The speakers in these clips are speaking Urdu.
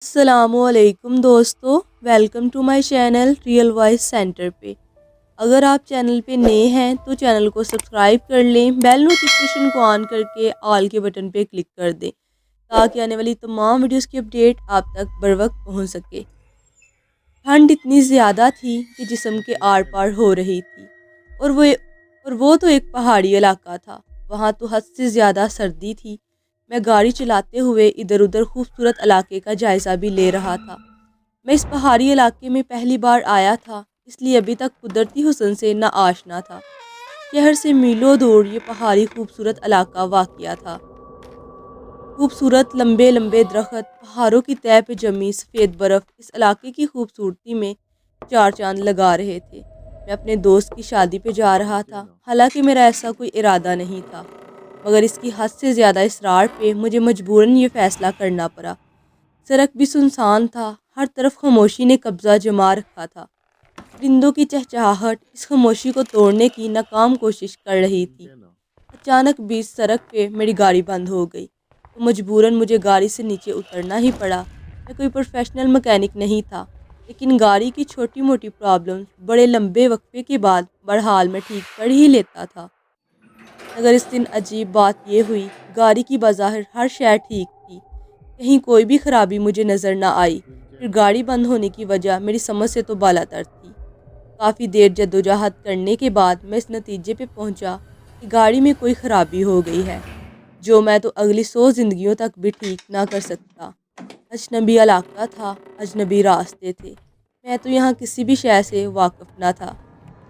السلام علیکم دوستو، welcome to my channel real voice centre پہ۔ اگر آپ چینل پہ نئے ہیں تو چینل کو سبسکرائب کر لیں، بیل نوٹیفیکیشن کو آن کر کے آل کے بٹن پہ کلک کر دیں تاکہ آنے والی تمام ویڈیوز کی اپڈیٹ آپ تک بر وقت پہنچ سکے۔ ٹھنڈ اتنی زیادہ تھی کہ جسم کے آر پار ہو رہی تھی، اور وہ تو ایک پہاڑی علاقہ تھا، وہاں تو حد سے زیادہ سردی تھی۔ میں گاڑی چلاتے ہوئے ادھر ادھر خوبصورت علاقے کا جائزہ بھی لے رہا تھا۔ میں اس پہاڑی علاقے میں پہلی بار آیا تھا، اس لیے ابھی تک قدرتی حسن سے نہ آشنا تھا۔ شہر سے میلوں دور یہ پہاڑی خوبصورت علاقہ واقع تھا۔ خوبصورت لمبے لمبے درخت، پہاڑوں کی تہہ پہ جمی سفید برف اس علاقے کی خوبصورتی میں چار چاند لگا رہے تھے۔ میں اپنے دوست کی شادی پہ جا رہا تھا، حالانکہ میرا ایسا کوئی ارادہ نہیں تھا، مگر اس کی حد سے زیادہ اصرار پہ مجھے مجبوراً یہ فیصلہ کرنا پڑا۔ سڑک بھی سنسان تھا، ہر طرف خاموشی نے قبضہ جما رکھا تھا۔ پرندوں کی چہچہاہٹ اس خاموشی کو توڑنے کی ناکام کوشش کر رہی تھی۔ اچانک بیچ سڑک پہ میری گاڑی بند ہو گئی تو مجبوراً مجھے گاڑی سے نیچے اترنا ہی پڑا۔ میں کوئی پروفیشنل مکینک نہیں تھا، لیکن گاڑی کی چھوٹی موٹی پرابلم بڑے لمبے وقفے کے بعد بہرحال میں ٹھیک کر ہی لیتا تھا۔ مگر اس دن عجیب بات یہ ہوئی، گاڑی کی بظاہر ہر شے ٹھیک تھی، کہیں کوئی بھی خرابی مجھے نظر نہ آئی۔ پھر گاڑی بند ہونے کی وجہ میری سمجھ سے تو بالاتر تھی۔ کافی دیر جدوجہد کرنے کے بعد میں اس نتیجے پہ پہنچا کہ گاڑی میں کوئی خرابی ہو گئی ہے، جو میں تو اگلی 100 زندگیوں تک بھی ٹھیک نہ کر سکتا۔ اجنبی علاقہ تھا، اجنبی راستے تھے، میں تو یہاں کسی بھی شے سے واقف نہ تھا۔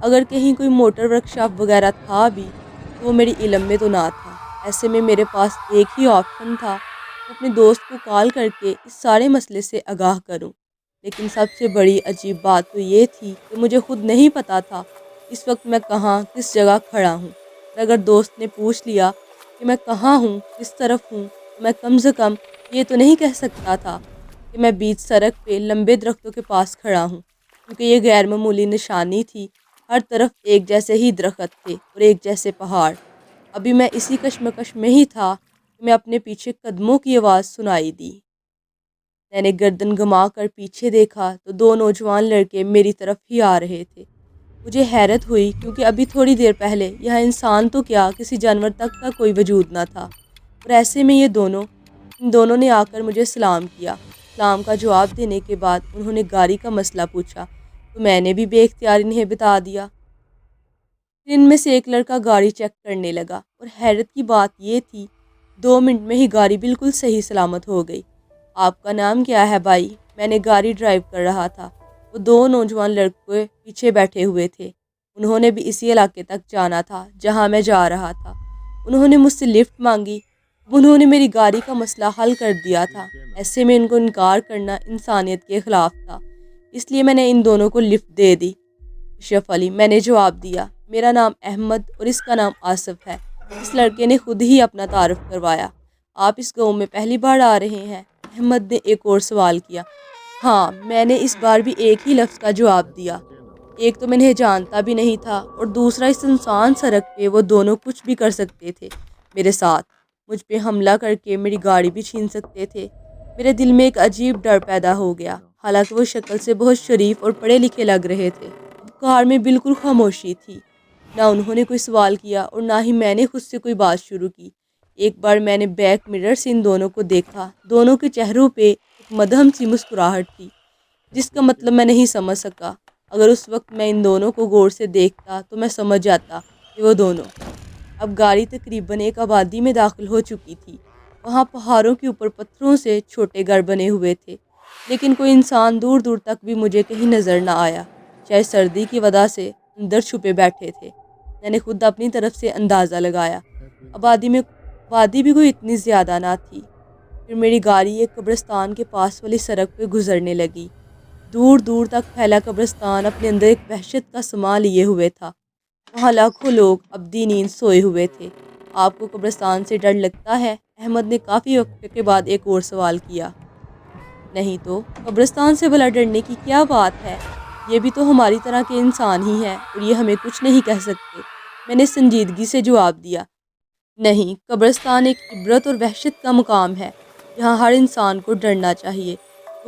اگر کہیں کوئی موٹر ورکشاپ وغیرہ تھا بھی تو وہ میری علم میں تو نہ تھا۔ ایسے میں میرے پاس ایک ہی آپشن تھا، میں اپنے دوست کو کال کر کے اس سارے مسئلے سے آگاہ کروں۔ لیکن سب سے بڑی عجیب بات تو یہ تھی کہ مجھے خود نہیں پتا تھا اس وقت میں کہاں کس جگہ کھڑا ہوں۔ اور اگر دوست نے پوچھ لیا کہ میں کہاں ہوں، کس طرف ہوں، تو میں کم سے کم یہ تو نہیں کہہ سکتا تھا کہ میں بیچ سڑک پہ لمبے درختوں کے پاس کھڑا ہوں، کیونکہ یہ غیر معمولی نشانی تھی۔ ہر طرف ایک جیسے ہی درخت تھے اور ایک جیسے پہاڑ۔ ابھی میں اسی کشمکش میں ہی تھا کہ میں اپنے پیچھے قدموں کی آواز سنائی دی۔ میں نے گردن گھما کر پیچھے دیکھا تو دو نوجوان لڑکے میری طرف ہی آ رہے تھے۔ مجھے حیرت ہوئی، کیونکہ ابھی تھوڑی دیر پہلے یہاں انسان تو کیا کسی جانور تک کا کوئی وجود نہ تھا، اور ایسے میں ان دونوں نے آ کر مجھے سلام کیا۔ سلام کا جواب دینے کے بعد انہوں نے گاڑی کا مسئلہ پوچھا تو میں نے بھی بے اختیار انہیں بتا دیا۔ پھر ان میں سے ایک لڑکا گاڑی چیک کرنے لگا، اور حیرت کی بات یہ تھی 2 منٹ میں ہی گاڑی بالکل صحیح سلامت ہو گئی۔ آپ کا نام کیا ہے بھائی؟ میں نے گاڑی ڈرائیو کر رہا تھا، وہ 2 نوجوان لڑکے پیچھے بیٹھے ہوئے تھے۔ انہوں نے بھی اسی علاقے تک جانا تھا جہاں میں جا رہا تھا۔ انہوں نے مجھ سے لفٹ مانگی، اب انہوں نے میری گاڑی کا مسئلہ حل کر دیا تھا۔ ایسے میں ان کو انکار کرنا انسانیت کے خلاف تھا، اس لیے میں نے ان دونوں کو لفٹ دے دی۔ اشرف علی، میں نے جواب دیا۔ میرا نام احمد اور اس کا نام آصف ہے۔ اس لڑکے نے خود ہی اپنا تعارف کروایا۔ آپ اس گاؤں میں پہلی بار آ رہے ہیں؟ احمد نے ایک اور سوال کیا۔ ہاں، میں نے اس بار بھی ایک ہی لفظ کا جواب دیا۔ ایک تو میں انہیں جانتا بھی نہیں تھا، اور دوسرا اس انسان سڑک پہ وہ دونوں کچھ بھی کر سکتے تھے میرے ساتھ۔ مجھ پہ حملہ کر کے میری گاڑی بھی چھین سکتے تھے۔ میرے دل میں ایک عجیب ڈر پیدا ہو گیا، حالانکہ وہ شکل سے بہت شریف اور پڑھے لکھے لگ رہے تھے۔ کار میں بالکل خاموشی تھی، نہ انہوں نے کوئی سوال کیا اور نہ ہی میں نے خود سے کوئی بات شروع کی۔ ایک بار میں نے بیک مرر سے ان دونوں کو دیکھا، دونوں کے چہروں پہ ایک مدھم سی مسکراہٹ تھی، جس کا مطلب میں نہیں سمجھ سکا۔ اگر اس وقت میں ان دونوں کو غور سے دیکھتا تو میں سمجھ جاتا کہ وہ دونوں۔ اب گاڑی تقریباً ایک آبادی میں داخل ہو چکی تھی۔ وہاں پہاڑوں کے اوپر پتھروں سے چھوٹے گھر بنے ہوئے تھے، لیکن کوئی انسان دور دور تک بھی مجھے کہیں نظر نہ آیا، شاید سردی کی وجہ سے اندر چھپے بیٹھے تھے۔ میں نے خود اپنی طرف سے اندازہ لگایا، آبادی بھی کوئی اتنی زیادہ نہ تھی۔ پھر میری گاڑی ایک قبرستان کے پاس والی سڑک پہ گزرنے لگی۔ دور دور تک پھیلا قبرستان اپنے اندر ایک وحشت کا سما لیے ہوئے تھا۔ وہاں لاکھوں لوگ ابدی نیند سوئے ہوئے تھے۔ آپ کو قبرستان سے ڈر لگتا ہے؟ احمد نے کافی وقفے کے بعد ایک اور سوال کیا۔ نہیں تو، قبرستان سے بھلا ڈرنے کی کیا بات ہے؟ یہ بھی تو ہماری طرح کے انسان ہی ہیں، اور یہ ہمیں کچھ نہیں کہہ سکتے، میں نے سنجیدگی سے جواب دیا۔ نہیں، قبرستان ایک عبرت اور وحشت کا مقام ہے، جہاں ہر انسان کو ڈرنا چاہیے۔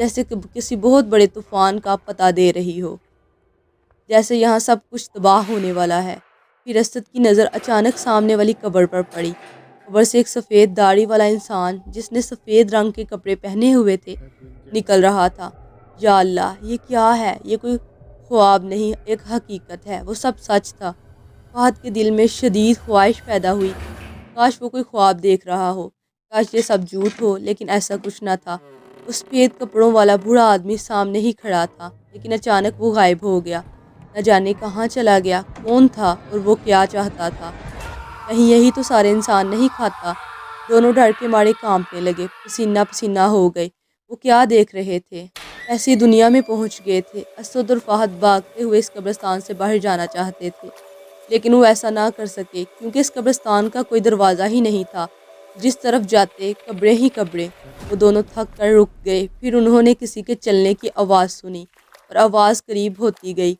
جیسے کہ کسی بہت بڑے طوفان کا پتہ دے رہی ہو، جیسے یہاں سب کچھ تباہ ہونے والا ہے۔ پھر اسد کی نظر اچانک سامنے والی قبر پر پڑی۔ قبر سے ایک سفید داڑھی والا انسان جس نے سفید رنگ کے کپڑے پہنے ہوئے تھے نکل رہا تھا۔ یا اللہ، یہ کیا ہے؟ یہ کوئی خواب نہیں، ایک حقیقت ہے، وہ سب سچ تھا۔ فہد کے دل میں شدید خواہش پیدا ہوئی، کاش وہ کوئی خواب دیکھ رہا ہو، کاش یہ سب جھوٹ ہو، لیکن ایسا کچھ نہ تھا۔ وہ سفید کپڑوں والا بوڑھا آدمی سامنے ہی کھڑا تھا، لیکن اچانک وہ غائب ہو گیا۔ نہ جانے کہاں چلا گیا، کون تھا اور وہ کیا چاہتا تھا؟ کہیں یہی تو سارے انسان نہیں کھاتا؟ دونوں ڈر کے مارے کانپنے لگے، پسینہ پسینہ ہو گئے۔ وہ کیا دیکھ رہے تھے؟ ایسی دنیا میں پہنچ گئے تھے۔ اسد اور فہد بھاگتے ہوئے اس قبرستان سے باہر جانا چاہتے تھے، لیکن وہ ایسا نہ کر سکے کیونکہ اس قبرستان کا کوئی دروازہ ہی نہیں تھا۔ جس طرف جاتے قبریں ہی قبریں۔ وہ دونوں تھک کر رک گئے۔ پھر انہوں نے کسی کے چلنے کی آواز سنی اور آواز قریب ہوتی گئی۔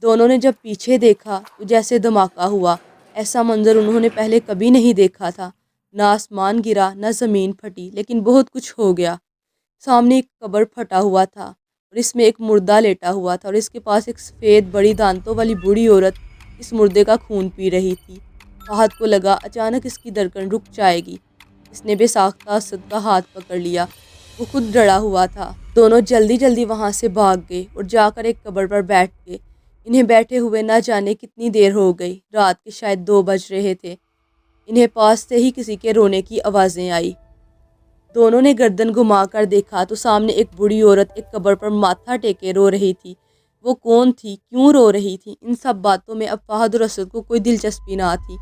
دونوں نے جب پیچھے دیکھا تو جیسے دھماکہ ہوا۔ ایسا منظر انہوں نے پہلے کبھی نہیں دیکھا تھا۔ نہ آسمان گرا، نہ زمین پھٹی، لیکن بہت کچھ ہو گیا۔ سامنے ایک قبر پھٹا ہوا تھا اور اس میں ایک مردہ لیٹا ہوا تھا، اور اس کے پاس ایک سفید بڑی دانتوں والی بوڑھی عورت اس مردے کا خون پی رہی تھی۔ فہد کو لگا اچانک اس کی دھڑکن رک جائے گی۔ اس نے بے ساختہ اسد کا ہاتھ پکڑ لیا۔ وہ خود ڈرا ہوا تھا۔ دونوں جلدی جلدی وہاں سے بھاگ گئے اور جا کر ایک قبر پر بیٹھ گئے۔ انہیں بیٹھے ہوئے نہ جانے کتنی دیر ہو گئی، رات کے شاید 2 بج رہے تھے۔ انہیں پاس سے ہی کسی کے رونے کی آوازیں آئی۔ دونوں نے گردن گھما کر دیکھا تو سامنے ایک بوڑھی عورت ایک قبر پر ماتھا ٹیکے رو رہی تھی۔ وہ کون تھی؟ کیوں رو رہی تھی؟ ان سب باتوں میں اب فہد اور اسد کو کوئی دلچسپی نہ تھی۔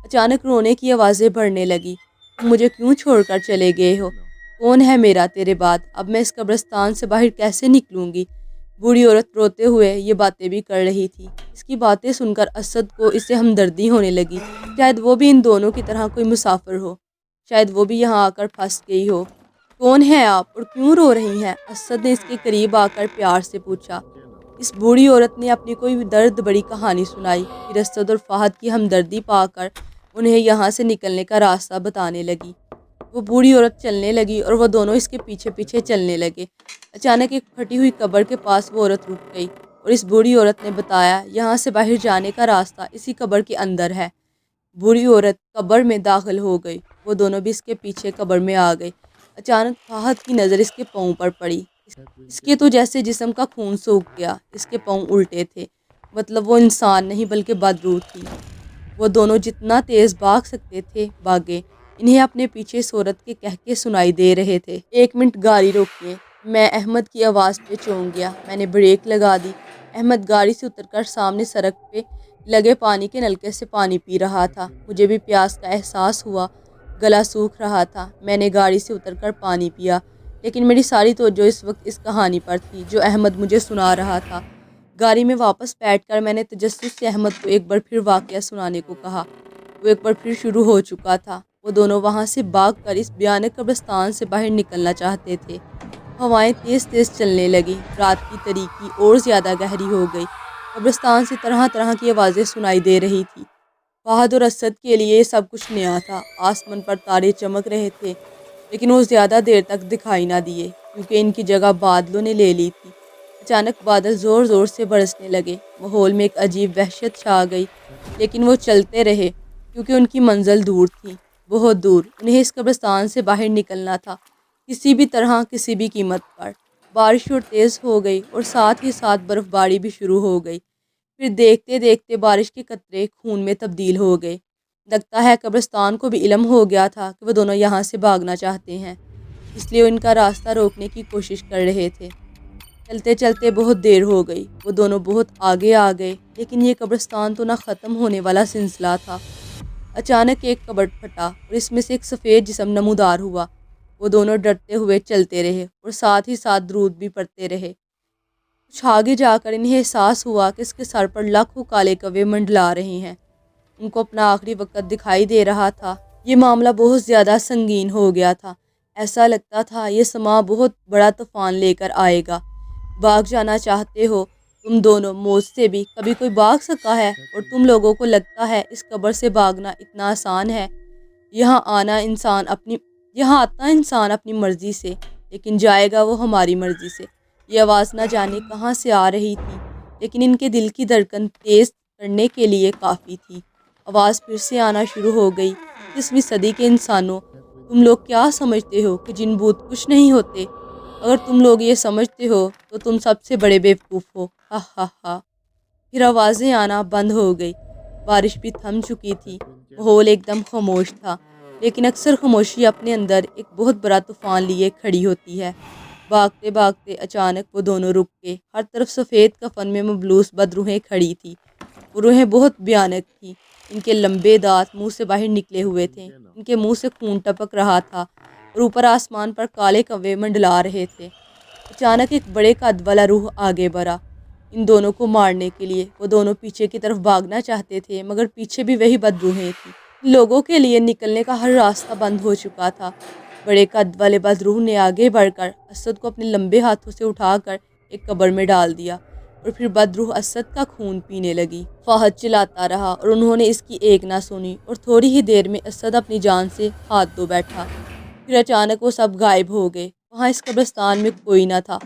اچانک رونے کی آوازیں بڑھنے لگی۔ تم مجھے کیوں چھوڑ کر چلے گئے ہو؟ کون ہے میرا تیرے بعد؟ اب میں اس قبرستان سے باہر کیسے نکلوں گی؟ بوڑھی عورت روتے ہوئے یہ باتیں بھی کر رہی تھی۔ اس کی باتیں سن کر اسد کو اس سے ہمدردی ہونے لگی۔ شاید وہ بھی ان دونوں کی طرح کوئی مسافر ہو، شاید وہ بھی یہاں آ کر پھنس گئی ہو۔ کون ہے آپ اور کیوں رو رہی ہیں؟ اسد نے اس کے قریب آ کر پیار سے پوچھا۔ اس بوڑھی عورت نے اپنی کوئی درد بڑی کہانی سنائی۔ پھر اسد اور فہد کی ہمدردی پا کر انہیں یہاں سے نکلنے کا راستہ بتانے لگی۔ وہ بوڑھی عورت چلنے لگی اور وہ دونوں اس کے پیچھے پیچھے چلنے لگے۔ اچانک ایک پھٹی ہوئی قبر کے پاس وہ عورت رک گئی اور اس بوڑھی عورت نے بتایا، یہاں سے باہر جانے کا راستہ اسی قبر کے اندر ہے۔ بوڑھی عورت قبر میں داخل ہو گئی۔ وہ دونوں بھی اس کے پیچھے قبر میں آ گئے۔ اچانک فہد کی نظر اس کے پاؤں پر پڑی۔ اس کے تو جیسے جسم کا خون سوکھ گیا۔ اس کے پاؤں الٹے تھے، مطلب وہ انسان نہیں بلکہ بدروح تھی۔ وہ دونوں جتنا تیز بھاگ سکتے تھے بھاگے۔ انہیں اپنے پیچھے اس عورت کے کہکے سنائی دے رہے تھے۔ 1 منٹ گاڑی روکیے۔ میں احمد کی آواز پہ چونک گیا۔ میں نے بریک لگا دی۔ احمد گاڑی سے اتر کر سامنے سڑک پہ لگے پانی کے نلکے سے پانی پی رہا تھا۔ مجھے بھی پیاس کا احساس ہوا، گلا سوکھ رہا تھا۔ میں نے گاڑی سے اتر کر پانی پیا، لیکن میری ساری توجہ اس وقت اس کہانی پر تھی جو احمد مجھے سنا رہا تھا۔ گاڑی میں واپس بیٹھ کر میں نے تجسس سے احمد کو ایک بار پھر واقعہ سنانے کو کہا۔ وہ ایک بار پھر شروع ہو چکا تھا۔ وہ دونوں وہاں سے بھاگ کر اس بھیانک قبرستان سے باہر نکلنا چاہتے تھے۔ ہوائیں تیز تیز چلنے لگیں۔ رات کی تاریکی اور زیادہ گہری ہو گئی۔ قبرستان سے طرح طرح کی آوازیں سنائی دے رہی تھی۔ فہد اور اسد کے لیے یہ سب کچھ نیا تھا۔ آسمان پر تارے چمک رہے تھے، لیکن وہ زیادہ دیر تک دکھائی نہ دیے کیونکہ ان کی جگہ بادلوں نے لے لی تھی۔ اچانک بادل زور زور سے برسنے لگے۔ ماحول میں ایک عجیب وحشت چھا گئی، لیکن وہ چلتے رہے کیونکہ ان کی منزل دور تھی، بہت دور۔ انہیں اس قبرستان سے باہر نکلنا تھا، کسی بھی طرح، کسی بھی قیمت پر۔ بارش اور تیز ہو گئی اور ساتھ ہی ساتھ برف باری بھی شروع ہو گئی۔ پھر دیکھتے دیکھتے بارش کے قطرے خون میں تبدیل ہو گئے۔ لگتا ہے قبرستان کو بھی علم ہو گیا تھا کہ وہ دونوں یہاں سے بھاگنا چاہتے ہیں، اس لیے وہ ان کا راستہ روکنے کی کوشش کر رہے تھے۔ چلتے چلتے بہت دیر ہو گئی۔ وہ دونوں بہت آگے آ گئے، لیکن یہ قبرستان تو نہ ختم ہونے والا سلسلہ تھا۔ اچانک ایک کبٹ پھٹا اور اس میں سے ایک سفید جسم نمودار ہوا۔ وہ دونوں ڈرتے ہوئے چلتے رہے اور ساتھ ہی ساتھ درود بھی پڑھتے رہے۔ کچھ آگے جا کر انہیں احساس ہوا کہ اس کے سر پر لاکھوں کالے کوے منڈلا رہے ہیں۔ ان کو اپنا آخری وقت دکھائی دے رہا تھا۔ یہ معاملہ بہت زیادہ سنگین ہو گیا تھا۔ ایسا لگتا تھا یہ سما بہت بڑا طوفان لے کر آئے گا۔ بھاگ جانا چاہتے ہو تم دونوں موت سے بھی؟ کبھی کوئی بھاگ سکا ہے؟ اور تم لوگوں کو لگتا ہے اس قبر سے بھاگنا اتنا آسان ہے؟ یہاں آتا انسان اپنی مرضی سے، لیکن جائے گا وہ ہماری مرضی سے۔ یہ آواز نہ جانے کہاں سے آ رہی تھی، لیکن ان کے دل کی دھڑکن تیز کرنے کے لیے کافی تھی۔ آواز پھر سے آنا شروع ہو گئی۔ 21ویں صدی کے انسانوں، تم لوگ کیا سمجھتے ہو کہ جن بھوت کچھ نہیں ہوتے؟ اگر تم لوگ یہ سمجھتے ہو تو تم سب سے بڑے بیوقوف ہو، ہا ہا ہا۔ پھر آوازیں آنا بند ہو گئی۔ بارش بھی تھم چکی تھی۔ ماحول ایک دم خاموش تھا، لیکن اکثر خاموشی اپنے اندر ایک بہت بڑا طوفان لیے کھڑی ہوتی ہے۔ بھاگتے بھاگتے اچانک وہ دونوں رک گئے۔ ہر طرف سفید کفن میں ملبوس بدروحیں کھڑی تھیں۔ وہ روحیں بہت بھیانک تھیں۔ ان کے لمبے دانت منہ سے باہر نکلے ہوئے تھے، ان کے منہ سے خون ٹپک رہا تھا اور اوپر آسمان پر کالے کوے منڈلا رہے تھے۔ اچانک ایک بڑے قد والا روح آگے بڑھا ان دونوں کو مارنے کے لیے۔ وہ دونوں پیچھے کی طرف بھاگنا چاہتے تھے، مگر پیچھے بھی وہی بدروحیں تھیں۔ لوگوں کے لیے نکلنے کا ہر راستہ بند ہو چکا تھا۔ بڑے قد والے بدروح نے آگے بڑھ کر اسد کو اپنے لمبے ہاتھوں سے اٹھا کر ایک قبر میں ڈال دیا اور پھر بدروح اسد کا خون پینے لگی۔ فہد چلاتا رہا اور انہوں نے اس کی ایک نہ سنی اور تھوڑی ہی دیر میں اسد اپنی جان سے ہاتھ دھو بیٹھا۔ پھر اچانک وہ سب غائب ہو گئے۔ وہاں اس قبرستان میں کوئی نہ تھا۔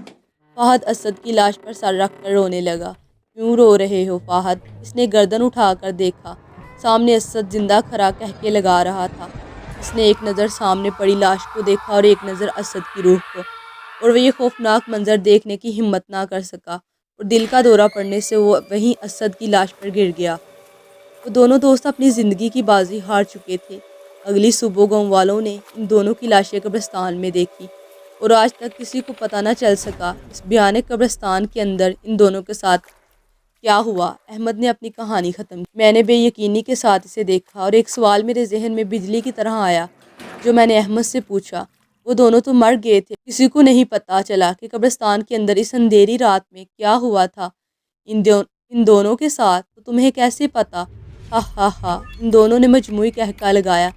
فہد اسد کی لاش پر سر رکھ کر رونے لگا۔ کیوں رو رہے ہو فہد؟ اس نے گردن اٹھا کر دیکھا۔ سامنے اسد زندہ کھڑا قہقہے لگا رہا تھا۔ اس نے ایک نظر سامنے پڑی لاش کو دیکھا اور ایک نظر اسد کی روح کو، اور وہ یہ خوفناک منظر دیکھنے کی ہمت نہ کر سکا اور دل کا دورہ پڑنے سے وہ وہیں اسد کی لاش پر گر گیا۔ وہ دونوں دوست اپنی زندگی کی بازی ہار چکے تھے۔ اگلی صبح گاؤں والوں نے ان دونوں کی لاشیں قبرستان میں دیکھی اور آج تک کسی کو پتہ نہ چل سکا اس بھیانک قبرستان کے اندر ان دونوں کے ساتھ کیا ہوا۔ احمد نے اپنی کہانی ختم کی۔ میں نے بے یقینی کے ساتھ اسے دیکھا اور ایک سوال میرے ذہن میں بجلی کی طرح آیا جو میں نے احمد سے پوچھا، وہ دونوں تو مر گئے تھے، کسی کو نہیں پتہ چلا کہ قبرستان کے اندر اس اندھیری رات میں کیا ہوا تھا ان دونوں کے ساتھ، تو تمہیں کیسے پتہ؟ ہا ہا ہا۔ ان دونوں نے مجموعی قہقہہ لگایا۔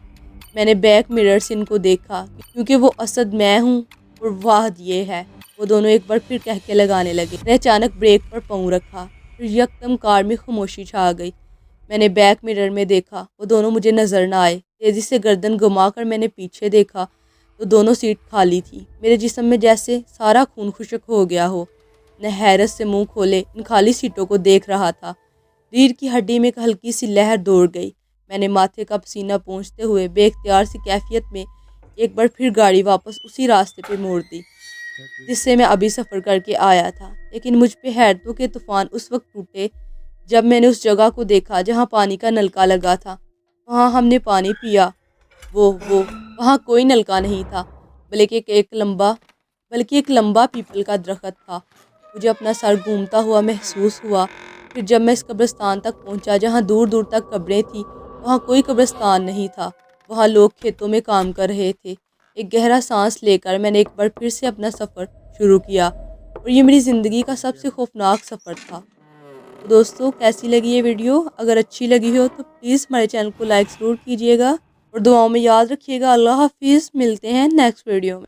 میں نے بیک مرر سے ان کو دیکھا، کیونکہ وہ اسد میں ہوں اور فہد یہ ہے۔ وہ دونوں ایک بار پھر قہقہے لگانے لگے۔ میں نے اچانک بریک پر پاؤں رکھا، پھر یکدم کار میں خاموشی چھا گئی۔ میں نے بیک مرر میں دیکھا، وہ دونوں مجھے نظر نہ آئے۔ تیزی سے گردن گھما کر میں نے پیچھے دیکھا تو دونوں سیٹ خالی تھی۔ میرے جسم میں جیسے سارا خون خشک ہو گیا ہو۔ میں حیرت سے منہ کھولے ان خالی سیٹوں کو دیکھ رہا تھا۔ ریڑھ کی ہڈی میں ایک ہلکی سی لہر دوڑ گئی۔ میں نے ماتھے کا پسینہ پونچھتے ہوئے بے اختیار سی کیفیت میں ایک بار پھر گاڑی واپس اسی راستے پہ موڑ دی جس سے میں ابھی سفر کر کے آیا تھا۔ لیکن مجھ پہ حیرتوں کے طوفان اس وقت ٹوٹے جب میں نے اس جگہ کو دیکھا جہاں پانی کا نلکا لگا تھا۔ وہاں ہم نے پانی پیا۔ وہاں کوئی نلکا نہیں تھا، بلکہ ایک لمبا پیپل کا درخت تھا۔ مجھے اپنا سر گھومتا ہوا محسوس ہوا۔ پھر جب میں اس قبرستان تک پہنچا جہاں دور دور تک قبریں تھیں، وہاں کوئی قبرستان نہیں تھا۔ وہاں لوگ کھیتوں میں کام کر رہے تھے۔ ایک گہرا سانس لے کر میں نے ایک بار پھر سے اپنا سفر شروع کیا، اور یہ میری زندگی کا سب سے خوفناک سفر تھا۔ تو دوستو، کیسی لگی یہ ویڈیو؟ اگر اچھی لگی ہو تو پلیز ہمارے چینل کو لائک ضرور کیجیے گا اور دعاؤں میں یاد رکھیے گا۔ اللہ حافظ، ملتے ہیں نیکسٹ ویڈیو میں۔